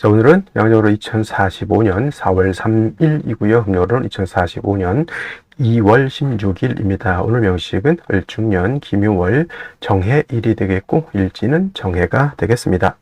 자, 오늘은 양력으로 2045년 4월 3일이고요. 음력으로는 2045년 2월 16일입니다. 오늘 명식은 을중년, 김유월, 정해일이 되겠고 일지는 정해가 되겠습니다.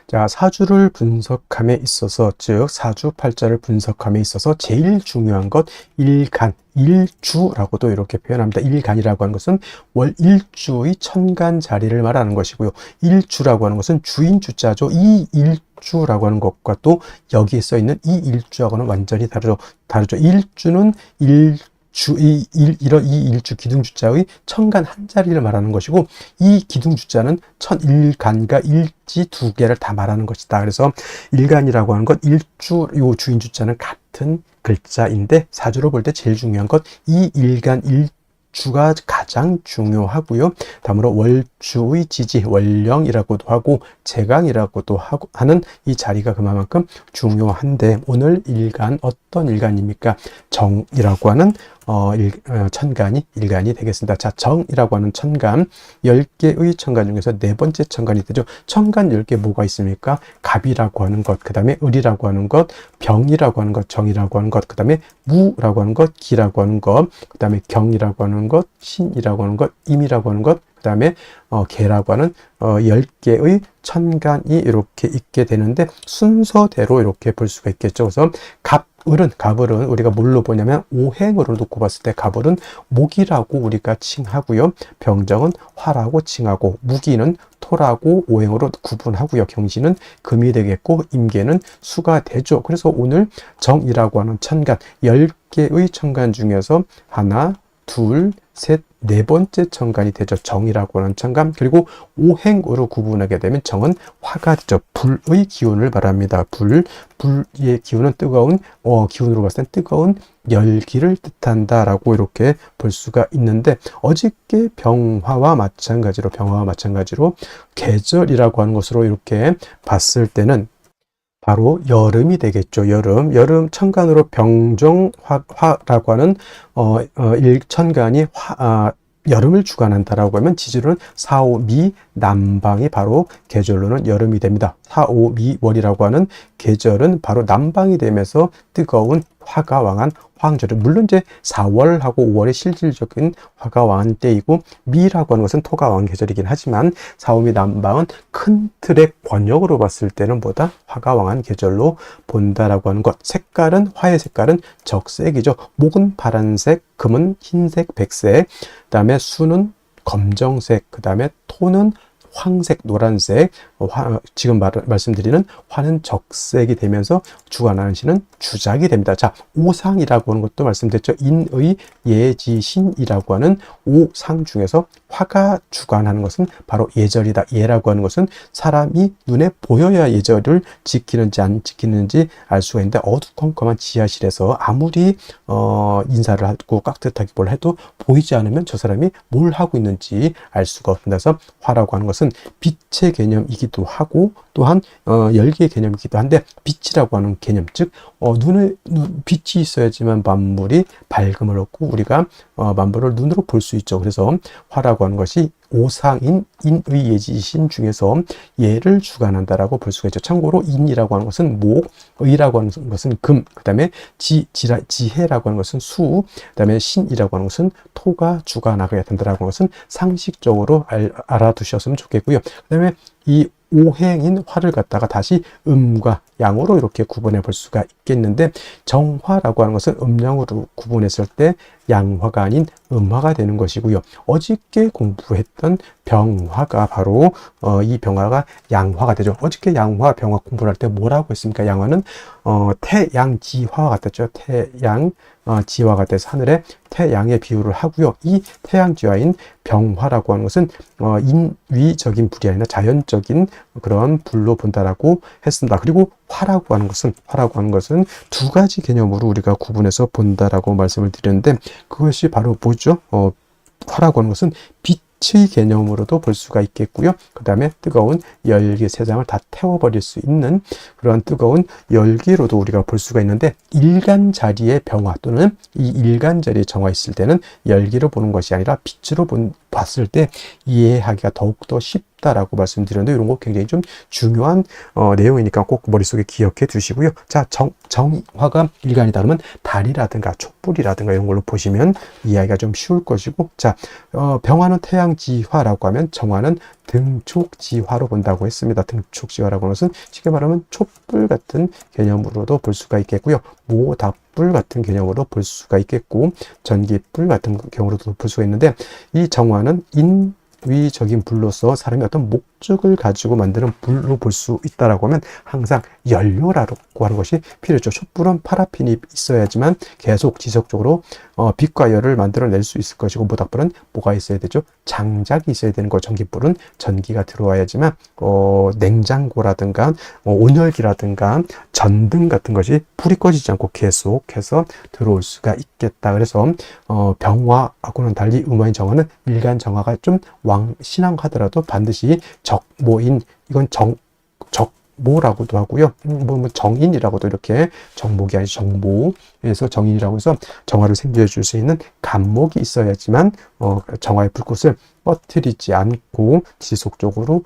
자, 사주를 분석함에 있어서, 즉 사주팔자를 분석함에 있어서 제일 중요한 것 일간, 일주라고도 이렇게 표현합니다. 일간이라고 하는 것은 월 일주의 천간 자리를 말하는 것이고요. 일주라고 하는 것은 주인 주자죠. 이 일주라고 하는 것과 또 여기에 써 있는 이 일주하고는 완전히 다르죠. 일주는 이런 이 일주 기둥주자의 천간 한 자리를 말하는 것이고, 이 기둥주자는 천일간과 일지 두 개를 다 말하는 것이다. 그래서 일간이라고 하는 것, 일주, 요 주인주자는 같은 글자인데, 사주로 볼 때 제일 중요한 것, 이 일간, 일주가 가장 중요하고요. 다음으로 월주의 지지, 월령이라고도 하고 제강이라고도 하는 이 자리가 그만큼 중요한데, 오늘 일간 어떤 일간입니까? 정이라고 하는 천간이 일간이 되겠습니다. 자, 정이라고 하는 천간, 10개의 천간 중에서 네 번째 천간이 되죠. 천간 10개 뭐가 있습니까? 갑이라고 하는 것, 그 다음에 을이라고 하는 것, 병이라고 하는 것, 정이라고 하는 것, 그 다음에 무라고 하는 것, 기라고 하는 것, 그 다음에 경이라고 하는 것, 신이라고 하는 것, 임이라고 하는 것, 그 다음에 개라고 하는 10개의 천간이 이렇게 있게 되는데, 순서대로 이렇게 볼 수가 있겠죠. 그래서 갑을은 우리가 뭘로 보냐면 오행으로 놓고 봤을 때 갑을은 목이라고 우리가 칭하고요. 병정은 화라고 칭하고, 무기는 토라고 오행으로 구분하고요. 경신은 금이 되겠고 임계는 수가 되죠. 그래서 오늘 정이라고 하는 천간, 10개의 천간 중에서 하나, 둘, 셋, 네 번째 천간이 되죠. 정이라고 하는 천간. 그리고 오행으로 구분하게 되면 정은 화가 되죠. 불의 기운을 말합니다. 불의 기운은 뜨거운, 기운으로 봤을 땐 뜨거운 열기를 뜻한다라고 이렇게 볼 수가 있는데, 어저께 병화와 마찬가지로 계절이라고 하는 것으로 이렇게 봤을 때는 바로 여름이 되겠죠. 여름 천간으로 병정화라고 하는 일천간이 여름을 주관한다라고 하면, 지지로는 사오미 남방이 바로 계절로는 여름이 됩니다. 사오미월이라고 하는 계절은 바로 남방이 되면서 뜨거운 화가 왕한 황절을, 물론 이제 4월하고 5월의 실질적인 화가 왕한 때이고, 미라고 하는 것은 토가 왕한 계절이긴 하지만 사오미 남방은 큰 틀의 권역으로 봤을 때는 보다 화가 왕한 계절로 본다라고 하는 것. 화의 색깔은 적색이죠. 목은 파란색, 금은 흰색, 백색, 그 다음에 수는 검정색, 그 다음에 토는 황색, 노란색, 지금 말씀드리는 화는 적색이 되면서 주관하는 신은 주작이 됩니다. 자, 오상이라고 하는 것도 말씀드렸죠. 인의, 예지, 신이라고 하는 오상 중에서 화가 주관하는 것은 바로 예절이다. 예라고 하는 것은 사람이 눈에 보여야 예절을 지키는지 안 지키는지 알 수가 있는데, 어두컴컴한 지하실에서 아무리 인사를 하고 깍듯하게 뭘 해도 보이지 않으면 저 사람이 뭘 하고 있는지 알 수가 없습니다. 그래서 화라고 하는 것은 빛의 개념이기도 하고, 또한 열기의 개념이기도 한데, 빛이라고 하는 개념, 즉 빛이 있어야지만 만물이 밝음을 얻고 우리가 만물을 눈으로 볼 수 있죠. 그래서 화라고 하는 것이 오상인 인의 예지신 중에서 예를 주관한다라고 볼 수가 있죠. 참고로 인이라고 하는 것은 목, 의라고 하는 것은 금, 그 다음에 지혜라고 하는 것은 수, 그 다음에 신이라고 하는 것은 토가 주관하게 된다라고 하는 것은 상식적으로 알아두셨으면 좋겠고요. 그 다음에 이 오행인 화를 갖다가 다시 음과 양으로 이렇게 구분해 볼 수가 있겠는데, 정화라고 하는 것은 음양으로 구분했을 때 양화가 아닌 음화가 되는 것이고요. 어저께 공부했던 병화가 바로 이 병화가 양화가 되죠. 어저께 양화, 병화 공부를 할 때 뭐라고 했습니까? 양화는 태양지화와 같았죠. 지화가 돼서 하늘에 태양의 비유를 하고요. 이 태양지화인 병화라고 하는 것은 인위적인 불이 아니라 자연적인 그런 불로 본다라고 했습니다. 그리고 화라고 하는 것은 두 가지 개념으로 우리가 구분해서 본다라고 말씀을 드렸는데, 그것이 바로 뭐죠? 화라고 하는 것은 빛의 개념으로도 볼 수가 있겠고요. 그 다음에 뜨거운 열기 세상을 다 태워버릴 수 있는 그런 뜨거운 열기로도 우리가 볼 수가 있는데, 일간 자리의 병화 또는 이 일간 자리에 정화 있을 때는 열기로 보는 것이 아니라 빛으로 봤을 때 이해하기가 더욱더 쉽다. 있다라고 말씀드렸는데 이런 거 굉장히 좀 중요한 내용이니까 꼭 머릿속에 기억해 두시고요. 자, 정화가 일간이다 그러면 달이라든가 촛불이라든가 이런 걸로 보시면 이해하기가 좀 쉬울 것이고, 자, 병화는 태양지화라고 하면 정화는 등촉지화로 본다고 했습니다. 등촉지화라고 하는 것은 쉽게 말하면 촛불 같은 개념으로도 볼 수가 있겠고요. 모닥불 같은 개념으로 볼 수가 있겠고, 전기불 같은 경우로도 볼 수가 있는데, 이 정화는 인위적인 불로서 사람이 어떤 목적을 가지고 만드는 불로 볼 수 있다라고 하면 항상 연료라고 하는 것이 필요했죠. 촛불은 파라핀이 있어야지만 계속 지속적으로 빛과 열을 만들어낼 수 있을 것이고, 모닥불은 뭐가 있어야 되죠? 장작이 있어야 되는 거. 전기불은 전기가 들어와야지만 냉장고라든가 온열기라든가 전등 같은 것이 불이 꺼지지 않고 계속해서 들어올 수가 있겠다. 그래서 병화하고는 달리 음화인 정화는 일간 정화가 좀 왕신앙하더라도 반드시 적모인, 이건 정모라고도 하고요. 뭐 정인이라고도, 이렇게 정목이 아니죠. 정모에서 정인이라고 해서 정화를 생겨해 줄 수 있는 간목이 있어야지만 정화의 불꽃을 꺼뜨리지 않고 지속적으로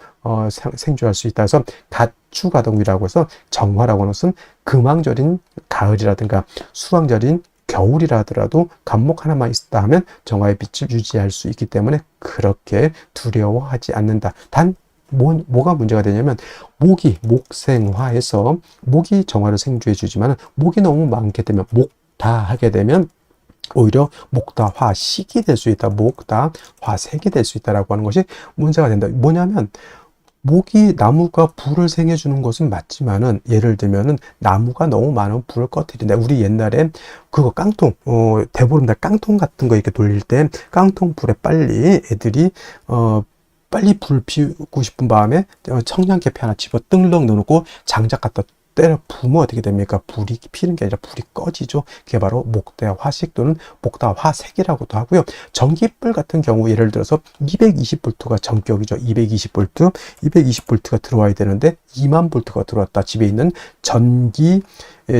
생존할 수 있다. 해서 가추가동이라고 해서 정화라고 하는 것은 금왕절인 가을이라든가 수왕절인 겨울이라 하더라도 간목 하나만 있다 하면 정화의 빛을 유지할 수 있기 때문에 그렇게 두려워하지 않는다. 단 뭐가 문제가 되냐면 목생화에서 목이 정화를 생주해 주지만 목이 너무 많게 되면 목다하게 되면 오히려 목다화식이 될 수 있다. 목다화색이 될 수 있다라고 하는 것이 문제가 된다. 뭐냐면 나무가 불을 생해주는 것은 맞지만은, 예를 들면은 나무가 너무 많은 불을 꺼뜨린다. 우리 옛날에 그거 깡통, 대보름달 깡통 같은 거 이렇게 돌릴 때 깡통 불에 빨리 애들이 빨리 불 피우고 싶은 마음에 청량계피 하나 집어 뜬렁 넣어놓고 장작 갖다 때려 부으면 어떻게 됩니까? 불이 피는 게 아니라 불이 꺼지죠. 그게 바로 목대화식 또는 목다화색이라고도 하고요. 전기불 같은 경우 예를 들어서 220V가 전격이죠. 220V가 들어와야 되는데 20000V가 들어왔다. 집에 있는 전기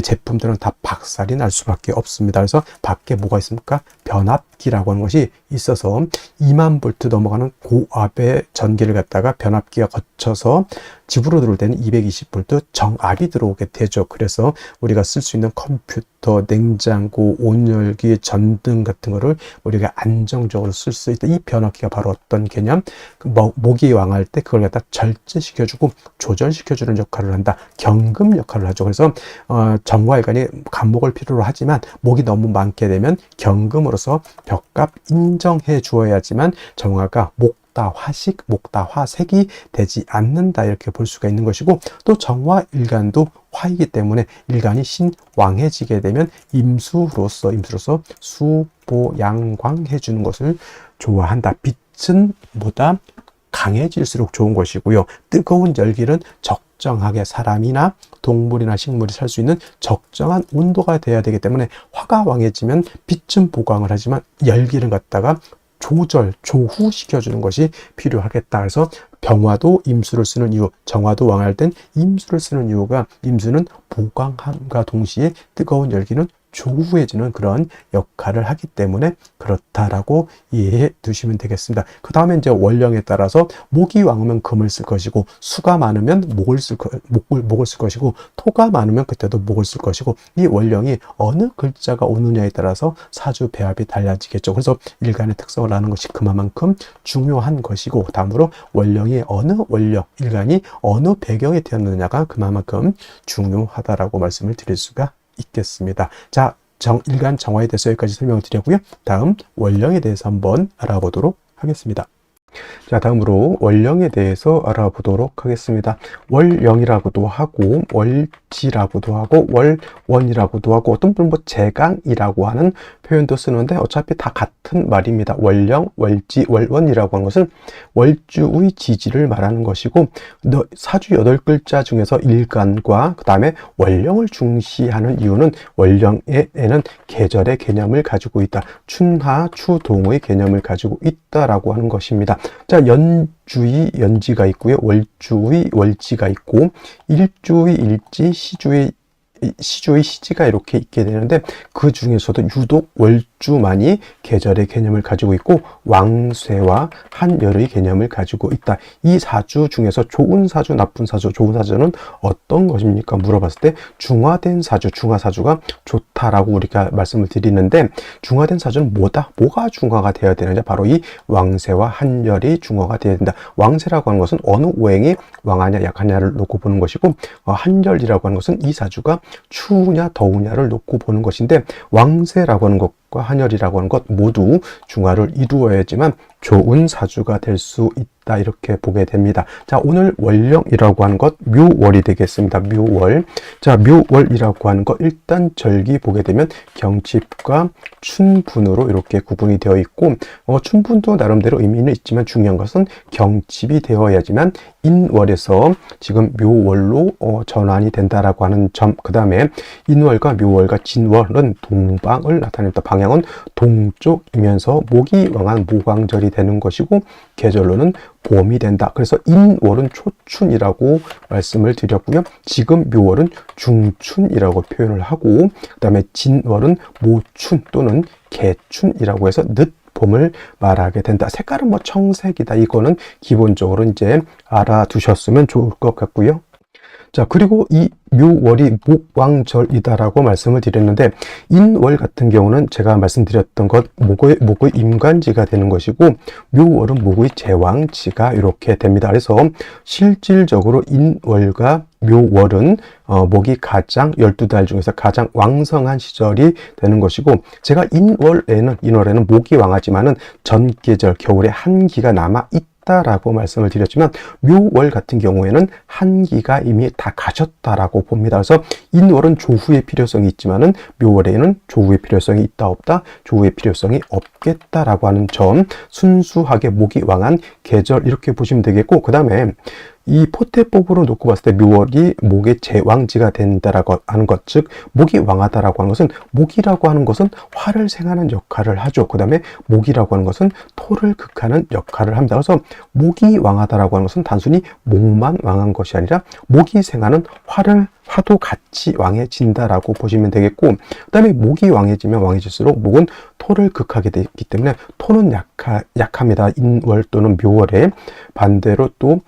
제품들은 다 박살이 날 수밖에 없습니다. 그래서 밖에 뭐가 있습니까? 변압기라고 하는 것이 있어서 20000V 넘어가는 고압의 전기를 갖다가 변압기가 거쳐서 집으로 들어올 때는 220V 정압이 들어오게 되죠. 그래서 우리가 쓸 수 있는 컴퓨터, 냉장고, 온열기, 전등 같은 거를 우리가 안정적으로 쓸 수 있다. 이 변압기가 바로 어떤 개념? 목이 왕할 때 그걸 갖다 절제시켜주고 조절시켜주는 역할을 한다. 경금 역할을 하죠. 그래서 정화일간이 간목을 필요로 하지만 목이 너무 많게 되면 경금으로서 벽값 인정해 주어야지만 정화가 목다화색이 되지 않는다. 이렇게 볼 수가 있는 것이고, 또 정화일간도 화이기 때문에 일간이 신왕해지게 되면 임수로서 수보양광해 주는 것을 좋아한다. 빛은 보다 강해질수록 좋은 것이고요. 뜨거운 열기는 적정하게 사람이나 동물이나 식물이 살 수 있는 적정한 온도가 돼야 되기 때문에 화가 왕해지면 빛은 보강을 하지만 열기를 갖다가 조후시켜주는 것이 필요하겠다. 그래서 병화도 임수를 쓰는 이유, 정화도 왕할 땐 임수를 쓰는 이유가, 임수는 보강함과 동시에 뜨거운 열기는 조후해지는 그런 역할을 하기 때문에 그렇다라고 이해해 두시면 되겠습니다. 그 다음에 이제 원령에 따라서 목이 왕으면 금을 쓸 것이고, 수가 많으면 목을 쓸 것이고, 토가 많으면 그때도 목을 쓸 것이고, 이 원령이 어느 글자가 오느냐에 따라서 사주 배합이 달라지겠죠. 그래서 일간의 특성을 아는 것이 그만큼 중요한 것이고, 다음으로 원령이 어느 원령, 일간이 어느 배경에 태어났느냐가 그만큼 중요하다라고 말씀을 드릴 수가 있겠습니다. 자, 일간 정화에 대해서 여기까지 설명을 드렸고요. 다음 원령에 대해서 한번 알아보도록 하겠습니다. 자, 다음으로 원령에 대해서 알아보도록 하겠습니다. 월령이라고도 하고 월지라고도 하고 월원이라고도 하고, 어떤 분은 제강이라고 하는 표현도 쓰는데 어차피 다 같은 말입니다. 월령, 월지, 월원이라고 하는 것은 월주의 지지를 말하는 것이고, 사주 8글자 중에서 일간과 그 다음에 월령을 중시하는 이유는 월령에는 계절의 개념을 가지고 있다. 춘하, 추동의 개념을 가지고 있다라고 하는 것입니다. 자, 연주의 연지가 있고요. 월주의 월지가 있고, 일주의 일지, 시주의 시주의 시지가 이렇게 있게 되는데 그 중에서도 유독 월주만이 계절의 개념을 가지고 있고 왕쇠와 한열의 개념을 가지고 있다. 이 사주 중에서 좋은 사주, 나쁜 사주, 좋은 사주는 어떤 것입니까? 물어봤을 때 중화된 사주, 중화사주가 좋다라고 우리가 말씀을 드리는데 중화된 사주는 뭐가 중화가 되어야 되느냐? 바로 이 왕쇠와 한열이 중화가 되어야 된다. 왕쇠라고 하는 것은 어느 오행이 왕하냐 약하냐를 놓고 보는 것이고 한열이라고 하는 것은 이 사주가 추우냐 더우냐를 놓고 보는 것인데 왕쇠라고 하는 것과 한열이라고 하는 것 모두 중화를 이루어야지만 좋은 사주가 될 수 있다 이렇게 보게 됩니다. 자, 오늘 월령이라고 하는 것 묘월이 되겠습니다. 묘월. 자, 묘월이라고 하는 것 일단 절기 보게 되면 경칩과 춘분으로 이렇게 구분이 되어 있고 춘분도 나름대로 의미는 있지만 중요한 것은 경칩이 되어야지만 인월에서 지금 묘월로 전환이 된다라고 하는 점. 그 다음에 인월과 묘월과 진월은 동방을 나타냅니다. 방향은 동쪽이면서 목이 왕한 모광절이 되는 것이고 계절로는 봄이 된다. 그래서 인월은 초춘이라고 말씀을 드렸고요. 지금 묘월은 중춘이라고 표현을 하고 그 다음에 진월은 모춘 또는 개춘이라고 해서 늦봄을 말하게 된다. 색깔은 뭐 청색이다. 이거는 기본적으로 이제 알아두셨으면 좋을 것 같고요. 자, 그리고 이 묘월이 목왕절이다라고 말씀을 드렸는데 인월 같은 경우는 제가 말씀드렸던 것 목의 임관지가 되는 것이고 묘월은 목의 제왕지가 이렇게 됩니다. 그래서 실질적으로 인월과 묘월은 목이 가장 12달 중에서 가장 왕성한 시절이 되는 것이고 제가 인월에는 목이 왕하지만은 전계절 겨울에 한기가 남아 있다라고 말씀을 드렸지만 묘월 같은 경우에는 한기가 이미 다 가셨다라고 봅니다. 그래서 인월은 조후의 필요성이 있지만은 묘월에는 조후의 필요성이 있다 없다, 조후의 필요성이 없겠다라고 하는 점, 순수하게 목이 왕한 계절 이렇게 보시면 되겠고 그 다음에 이 포태법으로 놓고 봤을 때 묘월이 목의 제왕지가 된다라고 하는 것, 즉 목이 왕하다라고 하는 것은 목이라고 하는 것은 화를 생하는 역할을 하죠. 그 다음에 목이라고 하는 것은 토를 극하는 역할을 합니다. 그래서 목이 왕하다라고 하는 것은 단순히 목만 왕한 것이 아니라 목이 생하는 화도 같이 왕해진다라고 보시면 되겠고 그 다음에 목이 왕해지면 왕해질수록 목은 토를 극하게 되기 때문에 토는 약합니다. 인월 또는 묘월에 반대로 또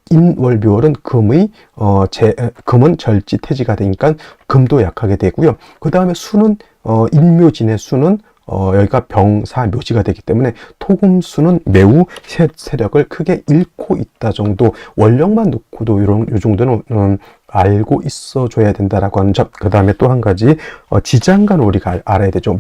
인월 묘월은 금은 절지 태지가 되니까 금도 약하게 되고요. 그 다음에 수는 인묘진의 수는 여기가 병사 묘지가 되기 때문에 토금수는 매우 세력을 크게 잃고 있다 정도, 월령만 놓고도 요 정도는 알고 있어 줘야 된다라고 하는 점. 그 다음에 또 한 가지 지장간 우리가 알아야 되죠.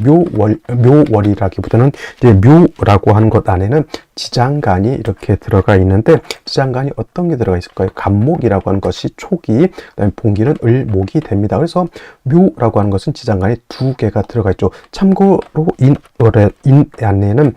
묘월이라기보다는 이제 묘라고 하는 것 안에는 지장간이 이렇게 들어가 있는데 지장간이 어떤 게 들어가 있을까요? 간목이라고 하는 것이 초기, 그다음에 봉기는 을목이 됩니다. 그래서 묘라고 하는 것은 지장간이 2개가 들어가 있죠. 참고로 인 안에는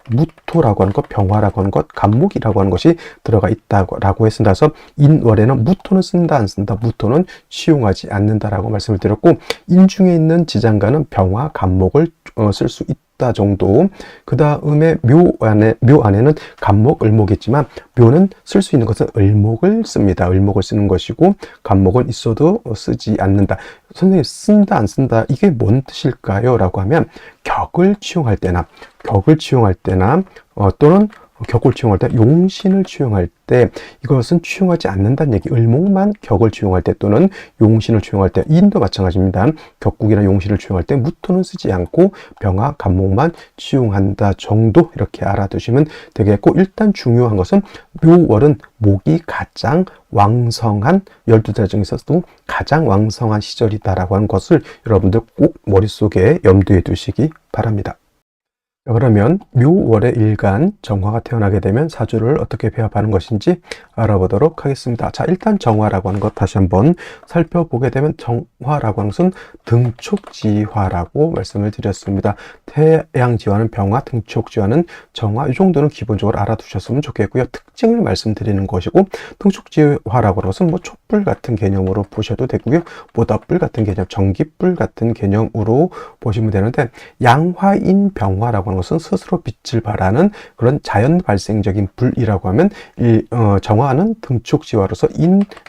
무토라고 하는 것, 병화라고 하는 것, 간목이라고 하는 것이 들어가 있다고 했습니다. 그래서 인월에는 무토는 쓴다 안 쓴다, 무토는 시용하지 않는다라고 말씀을 드렸고 인중에 있는 지장간은 병화, 간목을 쓸 수 있다 정도. 그 다음에 묘 안에는 간목, 을목이지만 묘는 쓸 수 있는 것은 을목을 씁니다. 을목을 쓰는 것이고 간목은 있어도 쓰지 않는다. 선생님, 쓴다 안 쓴다 이게 뭔 뜻일까요? 라고 하면 격을 치용할 때나 또는 격을 치용할 때, 용신을 치용할 때 이것은 치용하지 않는다는 얘기. 을목만 격을 치용할 때 또는 용신을 치용할 때, 인도 마찬가지입니다. 격국이나 용신을 치용할 때 무토는 쓰지 않고 병화, 간목만 치용한다 정도 이렇게 알아두시면 되겠고, 일단 중요한 것은 묘월은 목이 가장 왕성한 12달 중에서도 가장 왕성한 시절이다라고 하는 것을 여러분들 꼭 머릿속에 염두에 두시기 바랍니다. 그러면 묘월의 일간 정화가 태어나게 되면 사주를 어떻게 배합하는 것인지 알아보도록 하겠습니다. 자, 일단 정화라고 하는 것 다시 한번 살펴보게 되면 정화라고 하는 것은 등촉지화라고 말씀을 드렸습니다. 태양지화는 병화, 등촉지화는 정화, 이 정도는 기본적으로 알아두셨으면 좋겠고요. 특징을 말씀드리는 것이고 등촉지화라고 하는 것은 뭐 촛불 같은 개념으로 보셔도 되고요. 모닥불 같은 개념, 전기불 같은 개념으로 보시면 되는데, 양화인 병화라고 하는 것은 스스로 빛을 발하는 그런 자연 발생적인 불이라고 하면, 정화는 등축지화로서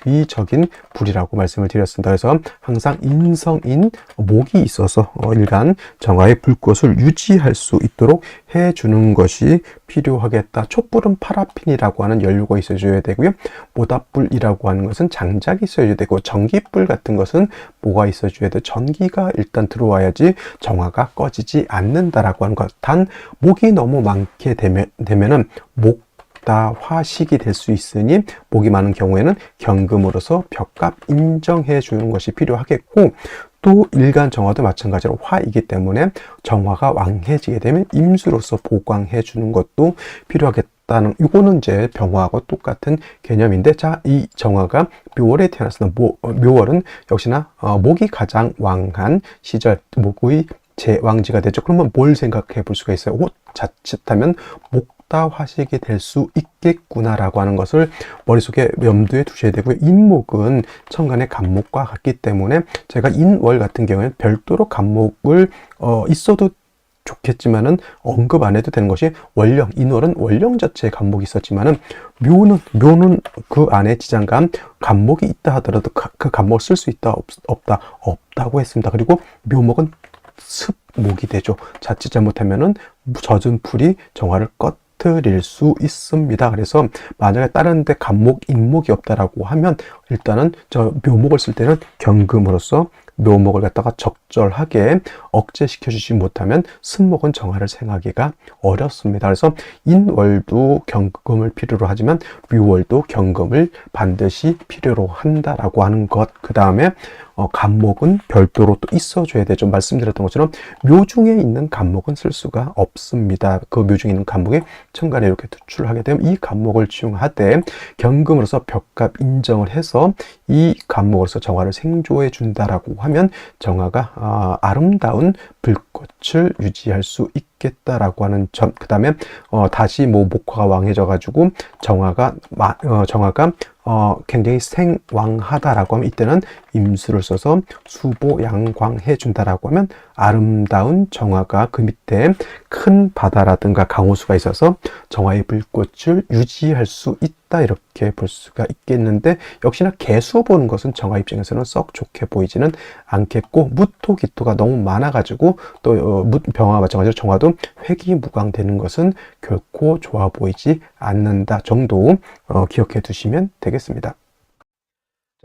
인위적인 불이라고 말씀을 드렸습니다. 그래서 항상 인성인 목이 있어서 일간 정화의 불꽃을 유지할 수 있도록 해주는 것이 필요하겠다. 촛불은 파라핀이라고 하는 연료가 있어줘야 되고요. 모닥불이라고 하는 것은 장작이 있어야 되고, 전기불 같은 것은 뭐가 있어줘야 돼? 전기가 일단 들어와야지 정화가 꺼지지 않는다라고 하는 것. 단 목이 너무 많게 되면은 목다화식이 될 수 있으니, 목이 많은 경우에는 경금으로서 벽값 인정해 주는 것이 필요하겠고, 또 일간 정화도 마찬가지로 화이기 때문에 정화가 왕해지게 되면 임수로서 보강해 주는 것도 필요하겠다는, 이거는 이제 병화하고 똑같은 개념인데, 자, 이 정화가 묘월에 태어났습니다. 묘월은 역시나 목이 가장 왕한 시절, 목의 제왕지가 되죠. 그러면 뭘 생각해 볼 수가 있어요? 자칫하면 목다화식이 될 수 있겠구나라고 하는 것을 머릿속에 염두에 두셔야 되고요. 인목은 천간의 간목과 같기 때문에, 제가 인월 같은 경우에는 별도로 간목을 있어도 좋겠지만은 언급 안 해도 되는 것이 월령, 인월은 월령 자체에 간목이 있었지만은, 묘는 그 안에 지장간 간목이 있다 하더라도 그 간목을 쓸 수 있다 없다고 했습니다. 그리고 묘목은 습목이 되죠. 자칫 잘못하면은 젖은 풀이 정화를 꺼트릴 수 있습니다. 그래서 만약에 다른 데 간목, 인목이 없다라고 하면, 일단은 저 묘목을 쓸 때는 경금으로서 묘목을 갖다가 적절하게 억제시켜 주지 못하면 습목은 정화를 생하기가 어렵습니다. 그래서 인월도 경금을 필요로 하지만 묘월도 경금을 반드시 필요로 한다라고 하는 것. 그 다음에 간목은 별도로 또 있어줘야 되죠. 말씀드렸던 것처럼 묘 중에 있는 간목은 쓸 수가 없습니다. 그 묘 중에 있는 간목에 천간에 이렇게 투출하게 되면 이 간목을 지용하되 경금으로서 벽값 인정을 해서 이 간목으로서 정화를 생조해 준다라고 하면 정화가 아름다운 불꽃을 유지할 수 있겠다라고 하는 점. 그 다음에 다시 목화가 왕해져 가지고 정화가 굉장히 생왕하다라고 하면, 이때는 임수를 써서 수보 양광해 준다라고 하면 아름다운 정화가 그 밑에 큰 바다라든가 강호수가 있어서 정화의 불꽃을 유지할 수 있다, 이렇게 볼 수가 있겠는데, 역시나 개수 보는 것은 정화 입장에서는 썩 좋게 보이지는 않겠고, 무토 기토가 너무 많아가지고 또 병화와 마찬가지로 정화도 회기무광되는 것은 결코 좋아 보이지 않는다 정도 기억해 두시면 되겠습니다.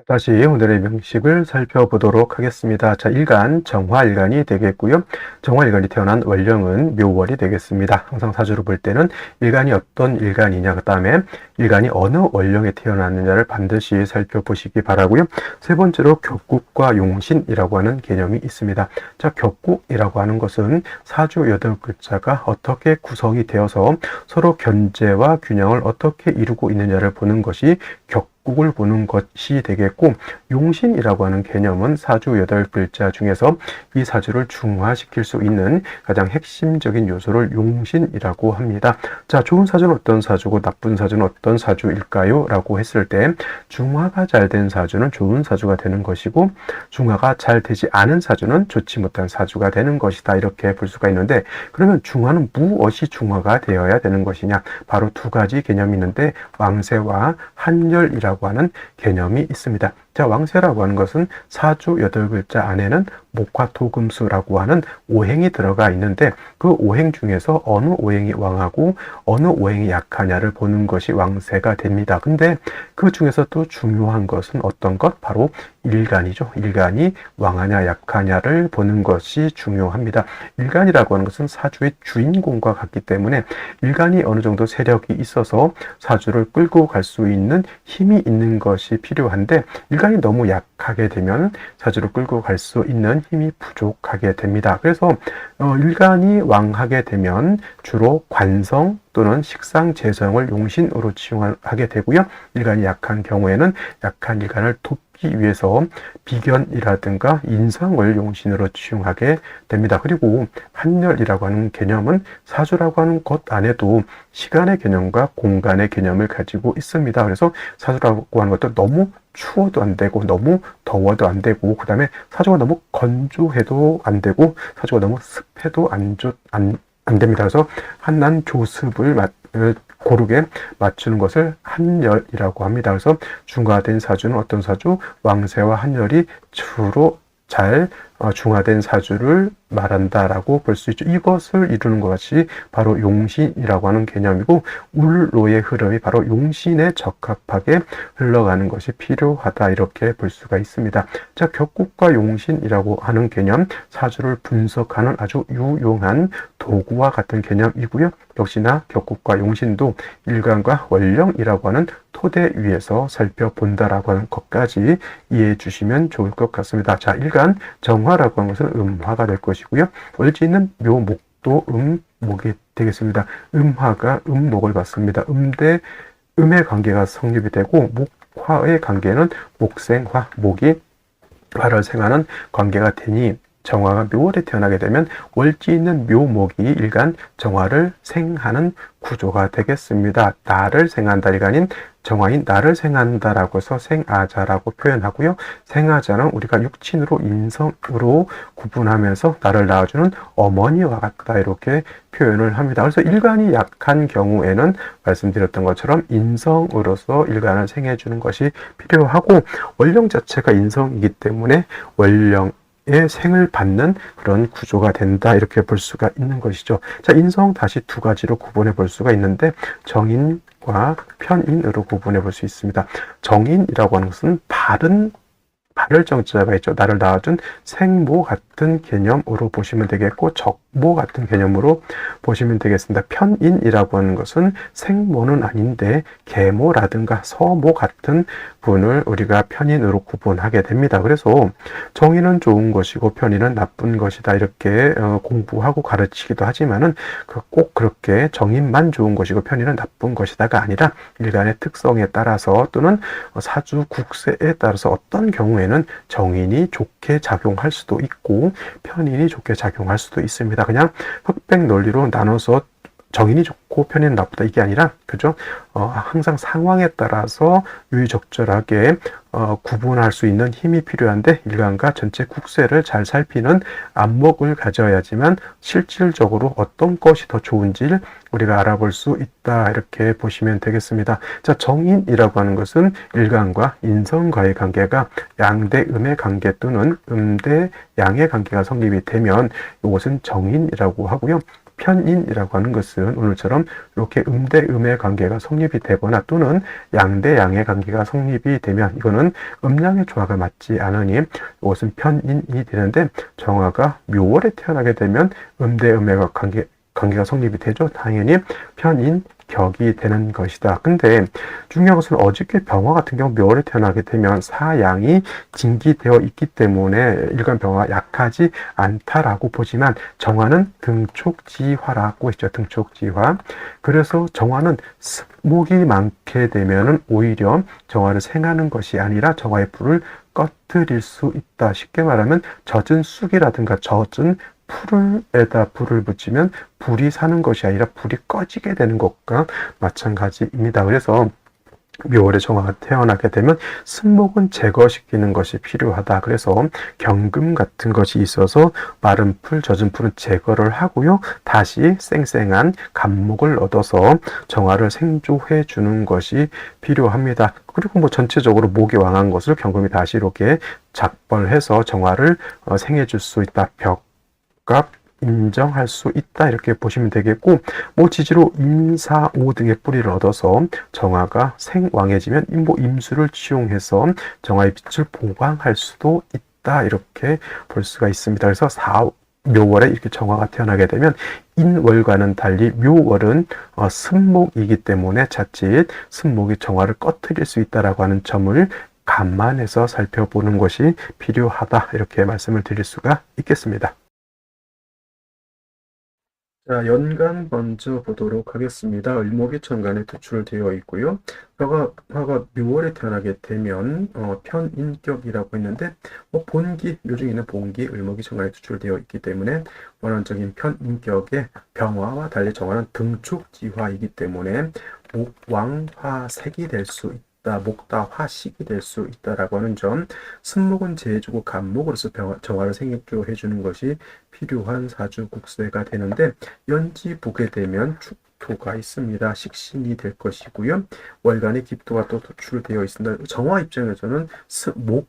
다시 오늘의 명식을 살펴보도록 하겠습니다. 자, 일간, 정화일간이 되겠고요. 정화일간이 태어난 월령은 묘월이 되겠습니다. 항상 사주를 볼 때는 일간이 어떤 일간이냐, 그 다음에 일간이 어느 월령에 태어났느냐를 반드시 살펴보시기 바라고요. 세 번째로 격국과 용신이라고 하는 개념이 있습니다. 자, 격국이라고 하는 것은 사주 8글자가 어떻게 구성이 되어서 서로 견제와 균형을 어떻게 이루고 있느냐를 보는 것이 국을 보는 것이 되겠고, 용신이라고 하는 개념은 사주 8글자 중에서 이 사주를 중화시킬 수 있는 가장 핵심적인 요소를 용신이라고 합니다. 자, 좋은 사주는 어떤 사주고 나쁜 사주는 어떤 사주일까요? 라고 했을 때, 중화가 잘 된 사주는 좋은 사주가 되는 것이고, 중화가 잘 되지 않은 사주는 좋지 못한 사주가 되는 것이다, 이렇게 볼 수가 있는데, 그러면 중화는 무엇이 중화가 되어야 되는 것이냐? 바로 두 가지 개념이 있는데, 왕세와 한열이라고 하는 개념이 있습니다. 자, 왕세라고 하는 것은 사주 8글자 안에는 목화토금수라고 하는 오행이 들어가 있는데, 그 오행 중에서 어느 오행이 왕하고 어느 오행이 약하냐를 보는 것이 왕세가 됩니다. 근데 그 중에서 또 중요한 것은 어떤 것? 바로 일간이죠. 일간이 왕하냐 약하냐를 보는 것이 중요합니다. 일간이라고 하는 것은 사주의 주인공과 같기 때문에 일간이 어느 정도 세력이 있어서 사주를 끌고 갈 수 있는 힘이 있는 것이 필요한데, 일간이 너무 약하게 되면 사주를 끌고 갈 수 있는 힘이 부족하게 됩니다. 그래서 일간이 왕하게 되면 주로 관성, 또는 식상 재성을 용신으로 치용하게 되고요. 일간이 약한 경우에는 약한 일간을 돕기 위해서 비견이라든가 인성을 용신으로 치용하게 됩니다. 그리고 한열이라고 하는 개념은 사주라고 하는 것 안에도 시간의 개념과 공간의 개념을 가지고 있습니다. 그래서 사주라고 하는 것도 너무 추워도 안 되고 너무 더워도 안 되고, 그 다음에 사주가 너무 건조해도 안 되고 사주가 너무 습해도 안 됩니다. 그래서 한난 조습을 고르게 맞추는 것을 한열이라고 합니다. 그래서 중화된 사주는 어떤 사주? 왕세와 한열이 주로 잘 중화된 사주를 말한다라고 볼 수 있죠. 이것을 이루는 것이 바로 용신이라고 하는 개념이고, 울로의 흐름이 바로 용신에 적합하게 흘러가는 것이 필요하다, 이렇게 볼 수가 있습니다. 자, 격국과 용신이라고 하는 개념, 사주를 분석하는 아주 유용한 도구와 같은 개념이고요. 역시나 격국과 용신도 일간과 원령이라고 하는 토대 위에서 살펴본다라고 하는 것까지 이해해 주시면 좋을 것 같습니다. 자, 일간 정화라고 하는 것은 음화가 될 것이고요. 월지는 묘목도 음목이 되겠습니다. 음화가 음목을 받습니다. 음대 음의 관계가 성립이 되고, 목화의 관계는 목생화, 목이 화를 생하는 관계가 되니 정화가 묘월에 태어나게 되면 월지 있는 묘목이 일간 정화를 생하는 구조가 되겠습니다. 나를 생한다 일간인 정화인 나를 생한다라고 해서 생아자라고 표현하고요. 생아자는 우리가 육친으로 인성으로 구분하면서 나를 낳아주는 어머니와 같다, 이렇게 표현을 합니다. 그래서 일간이 약한 경우에는 말씀드렸던 것처럼 인성으로서 일간을 생해주는 것이 필요하고, 원령 자체가 인성이기 때문에 원령 의 생을 받는 그런 구조가 된다, 이렇게 볼 수가 있는 것이죠. 자, 인성 다시 두 가지로 구분해 볼 수가 있는데, 정인과 편인으로 구분해 볼 수 있습니다. 정인이라고 하는 것은 발열정자가 있죠. 나를 낳아준 생모 같은 개념으로 보시면 되겠고, 적모 같은 개념으로 보시면 되겠습니다. 편인이라고 하는 것은 생모는 아닌데 계모라든가 서모 같은 분을 우리가 편인으로 구분하게 됩니다. 그래서 정인은 좋은 것이고 편인은 나쁜 것이다, 이렇게 공부하고 가르치기도 하지만은 꼭 그렇게 정인만 좋은 것이고 편인은 나쁜 것이다가 아니라 일간의 특성에 따라서 또는 사주 국세에 따라서 어떤 경우에는 정인이 좋게 작용할 수도 있고 편인이 좋게 작용할 수도 있습니다. 그냥 흑백 논리로 나눠서 정인이 좋고 편인은 나쁘다, 이게 아니라, 그죠? 항상 상황에 따라서 유의적절하게 구분할 수 있는 힘이 필요한데, 일간과 전체 국세를 잘 살피는 안목을 가져야지만 실질적으로 어떤 것이 더 좋은지를 우리가 알아볼 수 있다, 이렇게 보시면 되겠습니다. 자, 정인이라고 하는 것은 일간과 인성과의 관계가 양대 음의 관계 또는 음대 양의 관계가 성립이 되면 이것은 정인이라고 하고요. 편인이라고 하는 것은 오늘처럼 이렇게 음대 음의 관계가 성립이 되거나 또는 양대 양의 관계가 성립이 되면 이거는 음양의 조화가 맞지 않으니 이것은 편인이 되는데, 정화가 묘월에 태어나게 되면 음대 음의 관계가 성립이 되죠. 당연히 편인 격이 되는 것이다. 근데 중요한 것은 어저께 병화 같은 경우 묘월에 태어나게 되면 사양이 진기되어 있기 때문에 일간 병화가 약하지 않다라고 보지만, 정화는 등촉지화라고 했죠. 등촉지화. 그래서 정화는 습목이 많게 되면은 오히려 정화를 생하는 것이 아니라 정화의 불을 꺼뜨릴 수 있다. 쉽게 말하면 젖은 쑥이라든가 젖은 풀에다 불을 붙이면 불이 사는 것이 아니라 불이 꺼지게 되는 것과 마찬가지입니다. 그래서 묘월에 정화가 태어나게 되면 습목은 제거시키는 것이 필요하다. 그래서 경금 같은 것이 있어서 마른 풀, 젖은 풀은 제거를 하고요. 다시 쌩쌩한 간목을 얻어서 정화를 생조해 주는 것이 필요합니다. 그리고 전체적으로 목이 왕한 것을 경금이 다시 이렇게 작벌해서 정화를 생해 줄 수 있다. 값 인정할 수 있다, 이렇게 보시면 되겠고, 지지로 임사오 등의 뿌리를 얻어서 정화가 생왕해지면 임수를 치용해서 정화의 빛을 보강할 수도 있다, 이렇게 볼 수가 있습니다. 그래서 묘월에 이렇게 정화가 태어나게 되면 인월과는 달리 묘월은 습목이기 때문에 자칫 습목이 정화를 꺼트릴 수 있다라고 하는 점을 감안해서 살펴보는 것이 필요하다, 이렇게 말씀을 드릴 수가 있겠습니다. 자, 연간 먼저 보도록 하겠습니다. 을목이 천간에 도출되어 있고요. 화가 묘월에 태어나게 되면 편인격이라고 했는데 본기, 묘중에는 본기, 을목이 천간에 도출되어 있기 때문에 원론적인 편인격의 병화와 달리 정화는 등축지화이기 때문에 목왕화색이 될 수 있다. 목다화식이 될 수 있다라고 하는 점, 승목은 재해주고 간목으로서 정화를 생략해 주는 것이 필요한 사주국세가 되는데 연지 보게 되면 축토가 있습니다. 식신이 될 것이고요. 월간의 기토가 또 도출되어 있습니다. 정화 입장에서는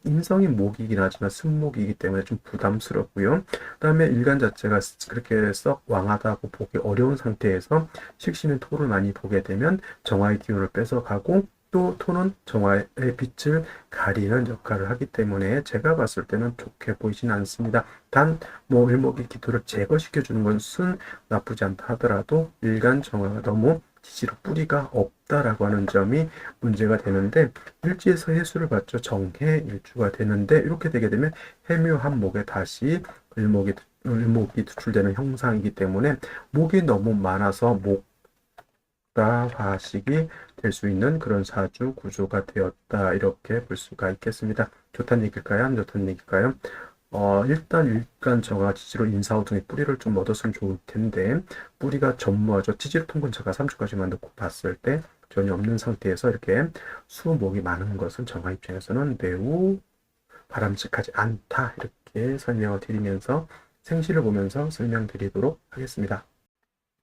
인성이 목이긴 하지만 승목이기 때문에 좀 부담스럽고요. 그다음에 일간 자체가 그렇게 썩 왕하다고 보기 어려운 상태에서 식신은 토를 많이 보게 되면 정화의 기운을 뺏어가고 또 토는 정화의 빛을 가리는 역할을 하기 때문에 제가 봤을 때는 좋게 보이지는 않습니다. 단 일목의 기토를 제거시켜주는 것은 나쁘지 않다 하더라도 일간 정화가 너무 지지로 뿌리가 없다라고 하는 점이 문제가 되는데 일지에서 해수를 받죠. 정해 일주가 되는데 이렇게 되게 되면 해묘한 목에 다시 을목이 투출되는 형상이기 때문에 목이 너무 많아서 화식이 될 수 있는 그런 사주 구조가 되었다. 이렇게 볼 수가 있겠습니다. 좋다는 얘기일까요? 안 좋다는 얘기일까요? 일단 일간 정화 지지로 인사후 등의 뿌리를 좀 얻었으면 좋을 텐데 뿌리가 전무하죠. 지지로 통근차가 3초까지만 넣고 봤을 때 전혀 없는 상태에서 이렇게 수목이 많은 것은 정화 입장에서는 매우 바람직하지 않다. 이렇게 설명을 드리면서 생시를 보면서 설명드리도록 하겠습니다.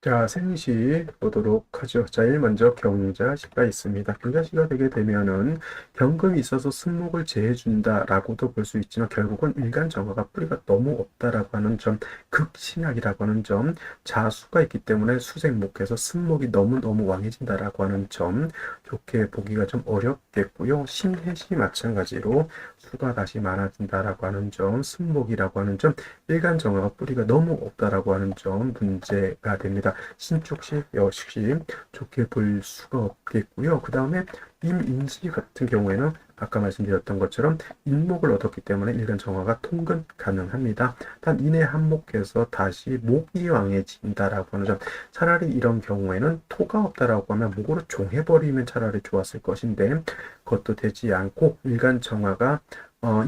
자, 생시 보도록 하죠. 자, 먼저 경자시가 있습니다. 경자시가 되게 되면은 경금이 있어서 승목을 제해준다라고도 볼 수 있지만 결국은 일간 정화가 뿌리가 너무 없다라고 하는 점, 극신약이라고 하는 점, 자수가 있기 때문에 수생목에서 승목이 너무너무 왕해진다라고 하는 점, 좋게 보기가 좀 어렵겠고요. 신해시 마찬가지로 수가 다시 많아진다라고 하는 점, 승목이라고 하는 점, 일간 정화가 뿌리가 너무 없다라고 하는 점 문제가 됩니다. 신축시 역시 좋게 볼 수가 없겠고요. 그 다음에 임인지 같은 경우에는 아까 말씀드렸던 것처럼 인목을 얻었기 때문에 일간 정화가 통근 가능합니다. 단 인의 한목에서 다시 목이 왕해진다라고 하는 점, 차라리 이런 경우에는 토가 없다라고 하면 목으로 종해버리면 차라리 좋았을 것인데 그것도 되지 않고 일간 정화가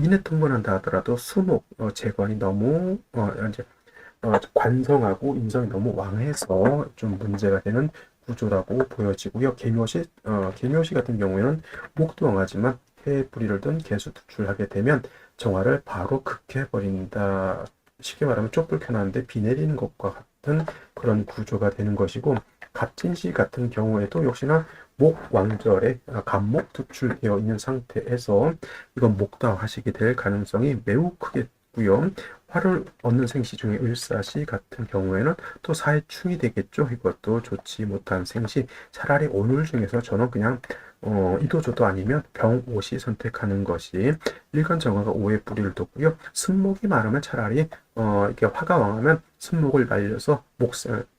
인의 통근한다 하더라도 수목 재관이 너무 이제 관성하고 인성이 너무 왕해서 좀 문제가 되는 구조라고 보여지고요. 계묘시 같은 경우에는 목도 왕하지만 해의 뿌리를 든 개수 투출하게 되면 정화를 바로 극해버린다. 쉽게 말하면 촛불 켜놨는데 비 내리는 것과 같은 그런 구조가 되는 것이고, 갑진시 같은 경우에도 역시나 목 왕절에 간목 투출되어 있는 상태에서 이건 목다화식이 될 가능성이 매우 크겠고요. 화를 얻는 생시 중에 을사시 같은 경우에는 또 사해충이 되겠죠. 이것도 좋지 못한 생시. 차라리 오늘 중에서 저는 그냥 이도저도 아니면 병오시 선택하는 것이 일간 정화가 오의 뿌리를 뒀고요. 승목이 많으면 차라리 이렇게 화가 왕하면 승목을 말려서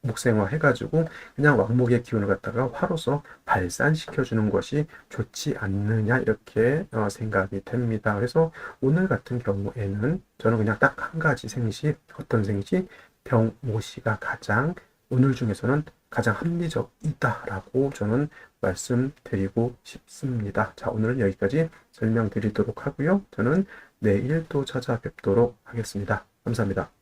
목생화 해가지고 그냥 왕목의 기운을 갖다가 화로서 발산시켜주는 것이 좋지 않느냐 이렇게 생각이 됩니다. 그래서 오늘 같은 경우에는 저는 그냥 딱 한 가지 생시, 어떤 생시, 병오시가 가장 오늘 중에서는 가장 합리적이다라고 저는 말씀드리고 싶습니다. 자, 오늘은 여기까지 설명드리도록 하고요. 저는 내일 또 찾아뵙도록 하겠습니다. 감사합니다.